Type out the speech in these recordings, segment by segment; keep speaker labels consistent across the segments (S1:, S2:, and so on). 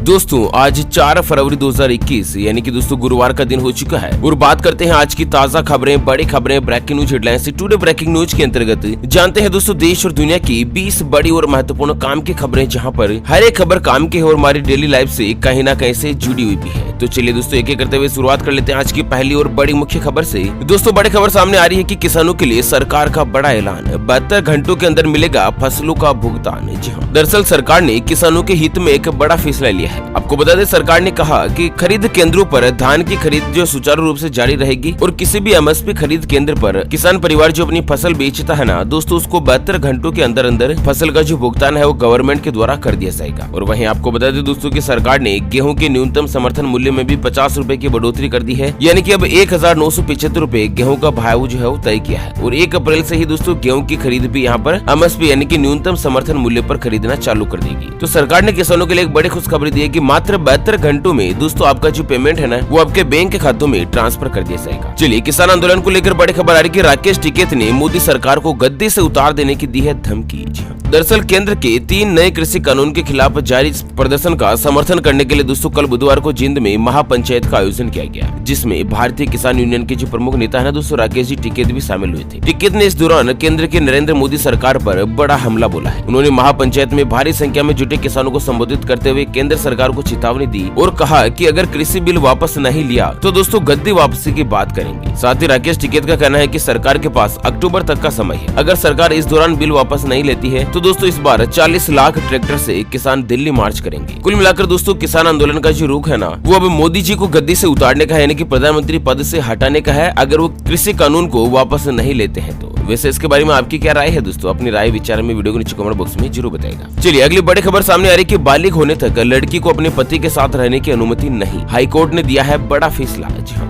S1: दोस्तों आज 4 फरवरी 2021 यानी कि दोस्तों गुरुवार का दिन हो चुका है और बात करते हैं आज की ताजा खबरें, बड़ी खबरें, breaking news headlines. Today breaking news के अंतर्गत जानते हैं दोस्तों देश और दुनिया की 20 बड़ी और महत्वपूर्ण काम की खबरें, जहां पर हर एक खबर काम की है और हमारी डेली लाइफ से कहीं ना कहीं से जुड़ी हुई भी है। तो चलिए दोस्तों एक एक करते हुए शुरुआत कर लेते हैं आज की पहली और बड़ी मुख्य खबर से। दोस्तों बड़ी खबर सामने आ रही है कि किसानों के लिए सरकार का बड़ा ऐलान, 72 घंटों के अंदर मिलेगा फसलों का भुगतान। जी हाँ, दरअसल सरकार ने किसानों के हित में एक बड़ा फैसला लिया है। आपको बता दें सरकार ने कहा कि खरीद केंद्रों पर धान की खरीद जो सुचारू रूप से जारी रहेगी और किसी भी एमएसपी खरीद केंद्र पर किसान परिवार जो अपनी फसल बेचता है ना दोस्तों, उसको 72 घंटों के अंदर अंदर फसल का जो भुगतान है वो गवर्नमेंट के द्वारा कर दिया जाएगा। और वहीं आपको बता दें दोस्तों की सरकार ने गेहूं के न्यूनतम समर्थन मूल्य में भी 50 रुपए की बढ़ोतरी कर दी है, यानी कि अब 1975 रुपए गेहूं का भाव जो है वो तय किया है। और 1 अप्रैल से ही दोस्तों गेहूं की खरीद भी यहाँ पर एमएसपी यानी कि न्यूनतम समर्थन मूल्य पर खरीदना चालू कर देगी। तो सरकार ने किसानों के लिए एक बड़ी खुशखबरी दी है कि मात्र 72 घंटों में दोस्तों आपका जो पेमेंट है ना वो आपके बैंक के खातों में ट्रांसफर कर दिया जाएगा। चलिए किसान आंदोलन को लेकर बड़ी खबर आ रही है कि राकेश टिकैत ने मोदी सरकार को गद्दी से उतार देने की दी है धमकी। दरअसल केंद्र के 3 नए कृषि कानून के खिलाफ जारी प्रदर्शन का समर्थन करने के लिए दोस्तों कल बुधवार को जिंद में महापंचायत का आयोजन किया गया, जिसमें भारतीय किसान यूनियन के जो प्रमुख नेता है दोस्तों राकेश जी टिकैत भी शामिल हुए थे। टिकैत ने इस दौरान केंद्र के नरेंद्र मोदी सरकार पर बड़ा हमला बोला है। उन्होंने महापंचायत में भारी संख्या में जुटे किसानों को संबोधित करते हुए केंद्र सरकार को चेतावनी दी और कहा कि अगर कृषि बिल वापस नहीं लिया तो दोस्तों गद्दी वापसी की बात करेंगे। साथ ही राकेश टिकैत का कहना है कि सरकार के पास अक्टूबर तक का समय है। अगर सरकार इस दौरान बिल वापस नहीं लेती है तो दोस्तों इस बार 40 लाख ट्रैक्टर से किसान दिल्ली मार्च करेंगे। कुल मिलाकर दोस्तों किसान आंदोलन का जो रुख है ना वो अब मोदी जी को गद्दी से उतारने का है, यानी कि प्रधानमंत्री पद से हटाने का है अगर वो कृषि कानून को वापस नहीं लेते हैं तो। वैसे इसके बारे में आपकी क्या राय है दोस्तों? अपनी राय विचार में वीडियो को नीचे कमेंट बॉक्स में जरूर बताएगा। चलिए अगली बड़ी खबर सामने आ रही है कि बालिग होने तक लड़की को अपने पति के साथ रहने की अनुमति नहीं, हाईकोर्ट ने दिया है बड़ा फैसला।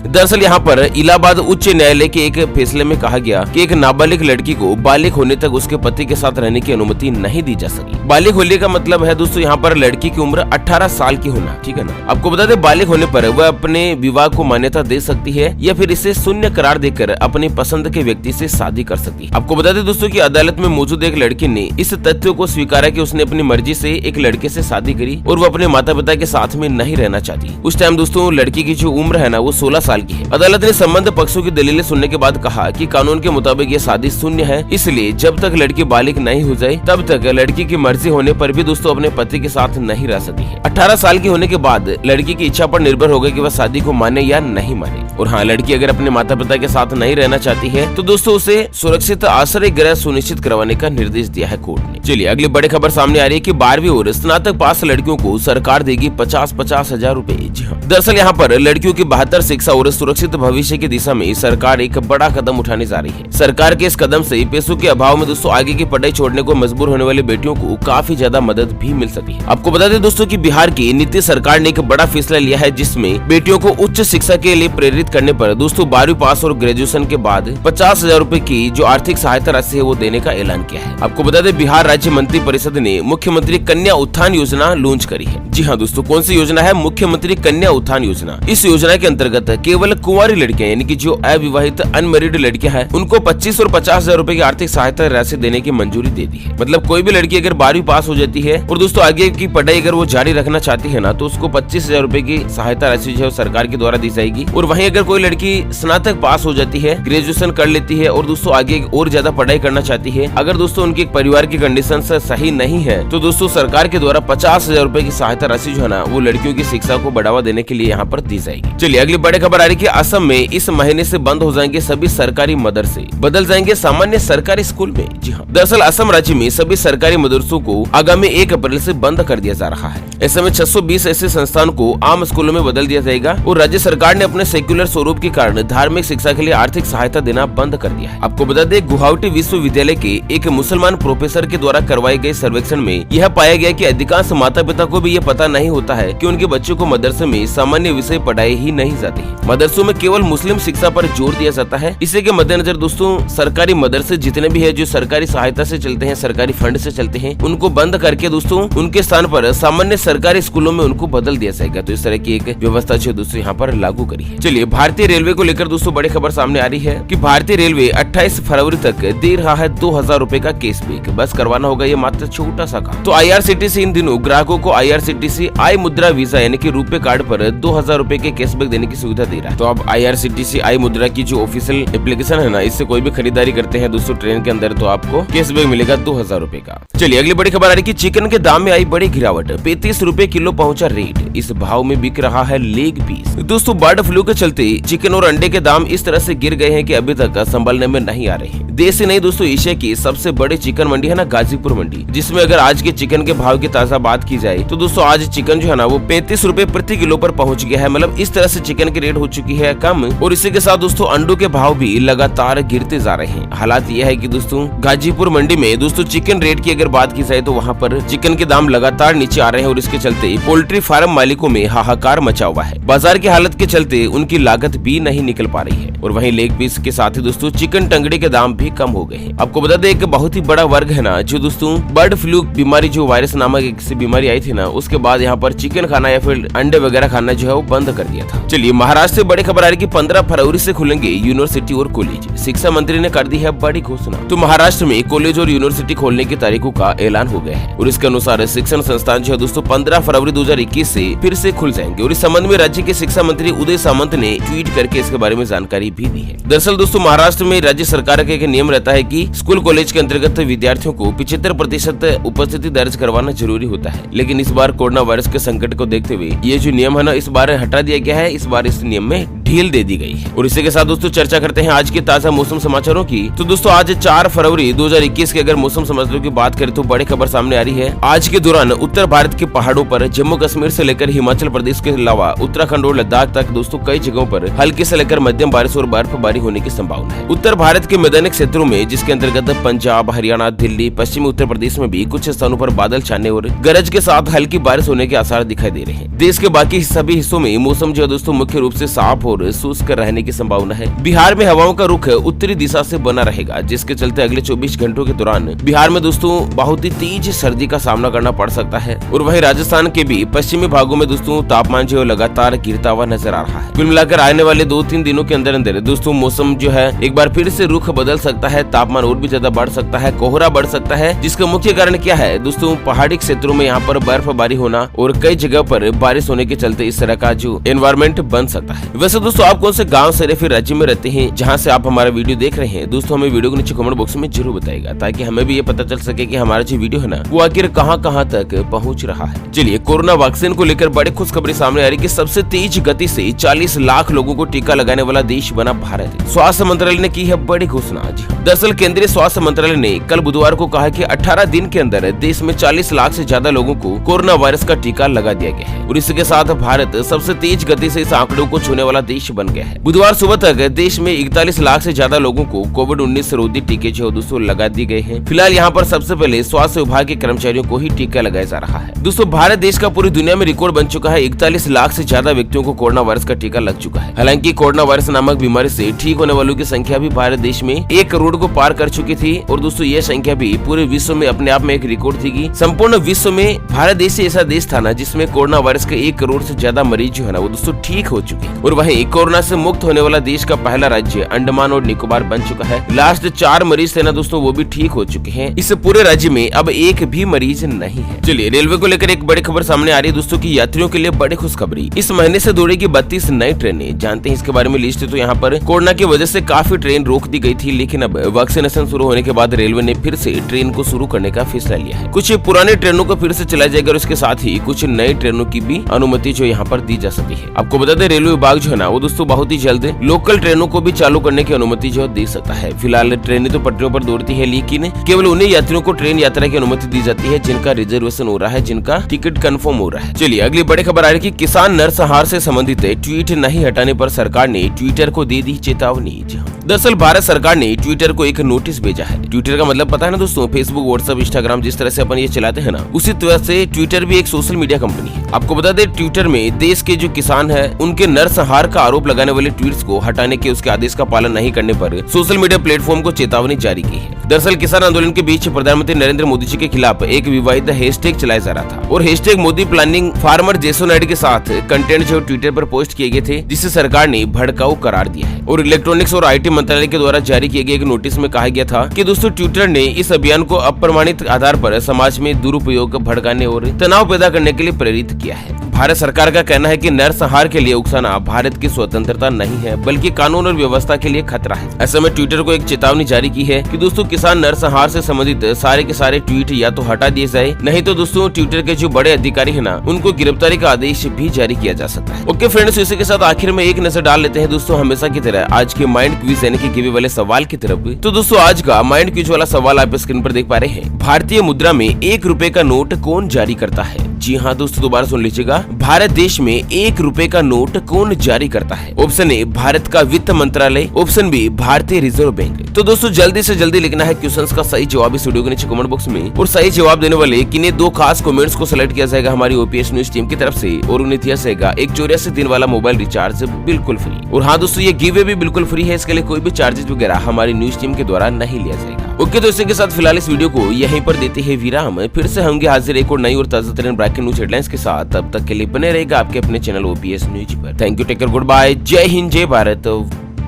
S1: दरअसल यहाँ पर इलाहाबाद उच्च न्यायालय के एक फैसले में कहा गया कि एक नाबालिग लड़की को बालिग होने तक उसके पति के साथ रहने की अनुमति नहीं दी जा सकी। बालिग होने का मतलब है दोस्तों यहाँ पर लड़की की उम्र 18 साल की होना, ठीक है ना। आपको बता दें बालिग होने पर वह अपने विवाह को मान्यता दे सकती है या फिर इसे शून्य करार देकर अपनी पसंद के व्यक्ति से शादी कर सकती है। आपको बता दें दोस्तों की अदालत में मौजूद एक लड़की ने इस तथ्य को स्वीकारा कि उसने अपनी मर्जी से एक लड़के से शादी करी और वो अपने माता पिता के साथ में नहीं रहना चाहती। उस टाइम दोस्तों लड़की की जो उम्र है ना वो 16 साल की है। अदालत ने संबंध पक्षों की दलीलें सुनने के बाद कहा कि कानून के मुताबिक ये शादी शून्य है, इसलिए जब तक लड़की बालिग नहीं हो जाए तब तक लड़की की मर्जी होने पर भी दोस्तों अपने पति के साथ नहीं रह सकती है। 18 साल की होने के बाद लड़की की इच्छा पर निर्भर होगा कि वह शादी को माने या नहीं माने। और हाँ, लड़की अगर अपने माता पिता के साथ नहीं रहना चाहती है तो दोस्तों उसे सुरक्षित आश्रय गृह सुनिश्चित करवाने का निर्देश दिया है कोर्ट ने। चलिए अगली बड़ी खबर सामने आ रही है कि 12वीं और स्नातक पास लड़कियों को सरकार देगी 50-50 हजार रूपए। दरअसल यहाँ पर लड़कियों की बेहतर शिक्षा और सुरक्षित भविष्य की दिशा में सरकार एक बड़ा कदम उठाने जा रही है। सरकार के इस कदम से पैसों के अभाव में दोस्तों आगे की पढ़ाई छोड़ने को मजबूर होने वाली बेटियों को काफी ज्यादा मदद भी मिल सकती है। आपको बता दें दोस्तों कि बिहार की नीतीश सरकार ने एक बड़ा फैसला लिया है, जिसमें बेटियों को उच्च शिक्षा के लिए प्रेरित करने पर दोस्तों 12वीं पास और ग्रेजुएशन के बाद 50,000 रूपए की जो आर्थिक सहायता राशि है वो देने का ऐलान किया है। आपको बता दें बिहार राज्य मंत्री परिषद ने मुख्यमंत्री कन्या उत्थान योजना लॉन्च करी है। जी हाँ दोस्तों, कौन सी योजना है? मुख्यमंत्री कन्या उत्थान योजना। इस योजना के अंतर्गत केवल कुंवारी लड़कियां यानी कि जो अविवाहित अनमेरिड लड़कियां हैं उनको 25 और 50,000 रूपए की आर्थिक सहायता राशि देने की मंजूरी दे दी है। मतलब कोई भी लड़की अगर 12वीं पास हो जाती है और दोस्तों आगे की पढ़ाई अगर वो जारी रखना चाहती है ना तो उसको 25,000 रूपए की सहायता राशि जो है सरकार के द्वारा दी जाएगी। और वहीं अगर कोई लड़की स्नातक पास हो जाती है, ग्रेजुएशन कर लेती है और दोस्तों आगे और ज्यादा पढ़ाई करना चाहती है, अगर दोस्तों उनके परिवार की कंडीशन सही नहीं है तो दोस्तों सरकार के द्वारा 50,000 रूपए की सहायता राशि जो है ना वो लड़कियों की शिक्षा को बढ़ावा देने के लिए यहाँ पर दी जाएगी। चलिए अगली बड़ी खबर आ रही है कि असम में इस महीने से बंद हो जाएंगे सभी सरकारी मदरसे, बदल जाएंगे सामान्य सरकारी स्कूल में। जी हाँ, दरअसल असम राज्य में सभी सरकारी मदरसों को आगामी 1 अप्रैल से बंद कर दिया जा रहा है। ऐसे में 620 ऐसे संस्थान को आम स्कूलों में बदल दिया जाएगा और राज्य सरकार ने अपने सेक्युलर स्वरूप के कारण धार्मिक शिक्षा के लिए आर्थिक सहायता देना बंद कर दिया है। आपको बता दें गुवाहाटी विश्वविद्यालय के एक मुसलमान प्रोफेसर के द्वारा करवाए गए सर्वेक्षण में यह पाया गया कि अधिकांश माता पिता को भी ये पता नहीं होता है कि उनके बच्चों को मदरसे में सामान्य विषय पढ़ाई ही नहीं जाती है। मदरसों में केवल मुस्लिम शिक्षा पर जोर दिया जाता है। इसी के मद्देनजर दोस्तों सरकारी मदरसे जितने भी है जो सरकारी सहायता से चलते हैं, सरकारी सरकारी फंड से चलते हैं उनको बंद करके दोस्तों उनके स्थान पर सामान्य सरकारी स्कूलों में उनको बदल दिया जाएगा। तो इस तरह की एक व्यवस्था जो दोस्तों यहाँ पर लागू करी है। चलिए भारतीय रेलवे को लेकर दोस्तों बड़ी खबर सामने आ रही है कि भारतीय रेलवे 28 फरवरी तक दे रहा है 2000 रुपए का कैशबैक। बस करवाना होगा ये मात्र छोटा सा काम। तो IRCTC इन दिनों ग्राहकों को IRCTC आई मुद्रा वीजा यानी कि रुपए कार्ड पर 2000 रुपए के कैशबैक देने की सुविधा दे रहा है। तो अब IRCTC आई मुद्रा की जो ऑफिशियल एप्लीकेशन है ना, इससे कोई भी खरीदारी करते हैं दोस्तों ट्रेन के अंदर तो आपको कैशबैक मिलेगा 2000 रुपए का। चलिए अगली बड़ी खबर आ रही है कि चिकन के दाम में आई बड़ी गिरावट, 35 रुपए किलो पहुंचा रेट। इस भाव में बिक रहा है लेग पीस। दोस्तों बर्ड फ्लू के चलते चिकन और अंडे के दाम इस तरह से गिर गए हैं कि अभी तक संभलने में नहीं आ रहे हैं। देश से नहीं दोस्तों, एशिया की सबसे बड़ी चिकन मंडी है ना गाजीपुर मंडी, जिसमें अगर आज के चिकन के भाव की ताजा बात की जाए तो दोस्तों आज चिकन जो है ना वो 35 रुपए प्रति किलो पर पहुंच गया है। मतलब इस तरह से चिकन की रेट हो चुकी है कम, और इसी के साथ दोस्तों अंडों के भाव भी लगातार गिरते जा रहे हैं। हालात यह है कि दोस्तों गाजीपुर मंडी में दोस्तों चिकन रेट की अगर बात की जाए तो वहाँ पर चिकन के दाम लगातार नीचे आ रहे हैं और इसके चलते पोल्ट्री फार्म मालिकों में हाहाकार मचा हुआ है। बाजार की हालत के चलते उनकी लागत भी नहीं निकल पा रही है और वहीं लेग पीस के साथ ही दोस्तों चिकन टंगड़ी के दाम भी कम हो गए हैं। आपको बता दें एक बहुत ही बड़ा वर्ग है ना जो दोस्तों बर्ड फ्लू बीमारी जो वायरस नामक एक से बीमारी आई थी ना, उसके बाद यहाँ पर चिकन खाना या फिर अंडे वगैरह खाना जो है वो बंद कर दिया था। चलिए महाराष्ट्र से बड़ी खबर आ रही है कि 15 फरवरी से खुलेंगे यूनिवर्सिटी और कॉलेज। शिक्षा मंत्री ने कर दी है बड़ी घोषणा। तो महाराष्ट्र में कॉलेज और यूनिवर्सिटी खोलने की तारीखों का ऐलान हो गया है और इसके अनुसार शिक्षण संस्थान जो है दोस्तों 15 फरवरी 2021 से फिर से खुल जाएंगे। और इस संबंध में राज्य के शिक्षा मंत्री उदय सामंत ने ट्वीट करके इसके बारे में जानकारी भी दी है। दरअसल दोस्तों महाराष्ट्र में राज्य सरकार का एक नियम रहता है कि स्कूल कॉलेज के अंतर्गत विद्यार्थियों को 75% उपस्थिति दर्ज करवाना जरूरी होता है, लेकिन इस बार कोरोना वायरस के संकट को देखते हुए ये जो नियम है ना इस बार हटा दिया गया है। इस बार इस नियम में ढील दे दी गई है। और इसी के साथ दोस्तों चर्चा करते हैं आज के ताजा मौसम समाचारों की। तो दोस्तों आज 4 फरवरी 2021 के अगर मौसम समाचारों की बात करें तो बड़ी खबर सामने आ रही है। आज के दौरान उत्तर भारत के पहाड़ों पर जम्मू कश्मीर से लेकर हिमाचल प्रदेश के अलावा उत्तराखंड और लद्दाख तक दोस्तों कई जगहों पर हल्की से लेकर मध्यम बारिश और बर्फबारी होने की संभावना है। उत्तर भारत के मैदानी क्षेत्रों में जिसके अंतर्गत पंजाब, हरियाणा, दिल्ली, पश्चिमी उत्तर प्रदेश में भी कुछ स्थानों पर बादल छाने और गरज के साथ हल्की बारिश होने के आसार दिखाई दे रहे हैं। देश के बाकी सभी हिस्सों में मौसम जो है दोस्तों मुख्य रूप से साफ और शुष्क रहने की संभावना है। बिहार में हवाओं का रुख उत्तरी दिशा से बना रहेगा, जिसके चलते अगले 24 घंटों के दौरान बिहार में दोस्तों बहुत ही तेज सर्दी का सामना करना पड़ सकता है। और वहीं राजस्थान के भी पश्चिमी भागों में दोस्तों तापमान जो है लगातार गिरता हुआ नजर आ रहा है। कुल मिलाकर आने वाले 2-3 दिनों के अंदर अंदर दोस्तों मौसम जो है एक बार फिर से रुख बदल सकता है, तापमान और भी ज्यादा बढ़ सकता है, कोहरा बढ़ सकता है, जिसका मुख्य कारण क्या है दोस्तों पहाड़ी क्षेत्रों में यहाँ पर बर्फबारी होना और कई जगह पर बारिश होने के चलते इस तरह का जो एनवायरमेंट बन सकता है। वैसे दोस्तों आप कौन से गाँव से फिर राज्य में रहते हैं जहाँ से आप हमारा वीडियो देख रहे हैं दोस्तों, हमें वीडियो को नीचे कमेंट बॉक्स में जरूर बताइएगा ताकि हमें भी ये पता चल सके कि हमारा जो वीडियो है ना वो आखिर कहाँ तक पहुँच रहा है। चलिए कोरोना वैक्सीन को लेकर बड़ी खुशखबरी सामने आ रही है कि सबसे तेज गति से 40 लाख लोगों को टीका लगाने वाला देश बना भारत। स्वास्थ्य मंत्रालय ने की है बड़ी घोषणा। दरअसल केंद्रीय स्वास्थ्य मंत्रालय ने कल बुधवार को कहा कि 18 दिन के अंदर देश में 40 लाख से ज्यादा लोगों को कोरोना वायरस का टीका लगा दिया गया है और इसके साथ भारत सबसे तेज गति से इस आंकड़ों को छूने वाला देश बन गया है। बुधवार सुबह तक देश में 41 लाख से ज्यादा लोगों को कोविड-19 रोधी टीके जो दोस्तों लगा दिए गए हैं। फिलहाल यहाँ पर सबसे पहले स्वास्थ्य विभाग के कर्मचारियों को ही टीका लगाया जा रहा है। दोस्तों भारत देश का पूरी दुनिया में रिकॉर्ड बन चुका है। 41 लाख से ज्यादा व्यक्तियों को कोरोना वायरस का टीका लग चुका है। हालांकि कोरोना वायरस नामक बीमारी से ठीक होने वालों की संख्या भी भारत देश में 1 करोड़ को पार कर चुकी थी और दोस्तों ये संख्या भी पूरे विश्व में अपने आप में एक रिकॉर्ड थी। संपूर्ण विश्व में भारत देश ऐसा देश था ना जिसमें कोरोना वायरस के 1 करोड़ से ज्यादा मरीज जो है ना वो दोस्तों ठीक हो चुके हैं। और वहीं कोरोना से मुक्त होने वाला देश का पहला राज्य अंडमान और निकोबार बन चुका है। लास्ट 4 मरीज थे ना दोस्तों वो भी ठीक हो चुके हैं। इस पूरे राज्य में अब एक भी मरीज नहीं है। चलिए रेलवे को लेकर एक बड़ी खबर सामने आ रही है दोस्तों की यात्रियों के लिए बड़ी खुशखबरी। इस महीने से दौड़ेगी 32 नई ट्रेनें। जानते हैं इसके बारे में लिस्ट। तो यहाँ पर कोरोना की वजह से काफी ट्रेन रोक दी गई थी, लेकिन अब वैक्सीनेशन शुरू होने के बाद रेलवे ने फिर से ट्रेन को शुरू करने का फैसला लिया है। कुछ पुरानी ट्रेनों को फिर से चलाया जाएगा और इसके साथ ही कुछ नई ट्रेनों की भी अनुमति जो यहाँ पर दी जा सकती है। आपको बता दें रेलवे विभाग जो है ना वो दोस्तों बहुत ही जल्द लोकल ट्रेनों को भी चालू करने की अनुमति जो दे सकता है। फिलहाल ट्रेनें तो पटरियों पर दौड़ती है, लेकिन केवल उन्हीं यात्रियों को ट्रेन यात्रा की अनुमति दी जाती है जिनका रिजर्वेशन हो रहा है, जिनका टिकट कंफर्म हो रहा है। चलिए अगली बड़ी खबर आ रही है कि किसान नरसंहार से संबंधित ट्वीट नहीं हटाने पर सरकार ने ट्विटर को दे दी चेतावनी। दरअसल भारत सरकार ने ट्विटर को एक नोटिस भेजा है। ट्विटर का मतलब पता है ना दोस्तों, फेसबुक, व्हाट्सएप, इंस्टाग्राम जिस तरह से अपन ये चलाते हैं ना, उसी तरह से ट्विटर भी एक सोशल मीडिया कंपनी है। आपको बता दें, ट्विटर में देश के जो किसान है उनके नरसंहार का आरोप लगाने वाले ट्वीट्स को हटाने के उसके आदेश का पालन नहीं करने पर सोशल मीडिया प्लेटफॉर्म को चेतावनी जारी की है। दरअसल किसान आंदोलन के बीच प्रधानमंत्री नरेंद्र मोदी जी के खिलाफ एक विवादित हैशटैग चलाया जा रहा था और हैशटैग मोदी प्लानिंग फार्मर जेसोनाइड के साथ कंटेंट जो ट्विटर पर पोस्ट किए गए थे, जिसे सरकार ने भड़काऊ करार दिया है। और इलेक्ट्रॉनिक्स और IT मंत्रालय के द्वारा जारी किए गए एक नोटिस में कहा गया था कि दोस्तों ट्विटर ने इस अभियान को अप्रमाणित आधार पर समाज में दुरुपयोग, भड़काने और तनाव पैदा करने के लिए प्रेरित किया है। भारत सरकार का कहना है कि नरसंहार के लिए उकसाना भारत की स्वतंत्रता नहीं है, बल्कि कानून और व्यवस्था के लिए खतरा है। ऐसे में ट्विटर को एक चेतावनी जारी की है कि दोस्तों किसान नरसंहार से संबंधित सारे के सारे ट्वीट या तो हटा दिए जाए, नहीं तो दोस्तों ट्विटर के जो बड़े अधिकारी है ना, उनको गिरफ्तारी का आदेश भी जारी किया जा सकता है। ओके फ्रेंड्स, इसी के साथ आखिर में एक नजर डाल लेते हैं दोस्तों हमेशा की तरह आज के माइंड क्विज यानी कि गिवे वाले सवाल की तरफ। तो दोस्तों आज का माइंड क्विज वाला सवाल आप स्क्रीन पर देख पा रहे हैं। भारतीय मुद्रा में 1 रुपए का नोट कौन जारी करता है? जी हाँ दोस्तों, दोबारा सुन लीजिएगा। भारत देश में 1 रुपए का नोट कौन जारी करता है? ऑप्शन ए भारत का वित्त मंत्रालय, ऑप्शन बी भारतीय रिजर्व बैंक। तो दोस्तों जल्दी से जल्दी लिखना है क्वेश्चंस का सही जवाब इस वीडियो के नीचे कमेंट बॉक्स में, और सही जवाब देने वाले किन्हीं 2 खास कमेंट्स को सिलेक्ट किया जाएगा हमारी OPS न्यूज टीम की तरफ से, और उन्हें दिया जाएगा एक 84 दिन वाला मोबाइल रिचार्ज बिल्कुल फ्री। और हाँ दोस्तों, ये गिव भी बिल्कुल फ्री है, इसके लिए कोई भी चार्जेस वगैरह हमारी न्यूज टीम के द्वारा नहीं लिया जाएगा। ओके, तो इसी के साथ फिलहाल इस वीडियो को यहीं पर देते हैं विराम। फिर से होंगे हाजिर एक और नई और ताजा तरीन ब्रेकिंग न्यूज हेडलाइंस के साथ। तब तक के लिए बने रहेगा आपके अपने चैनल OPS न्यूज पर। Thank you, take care, goodbye, जय हिंद, जय भारत।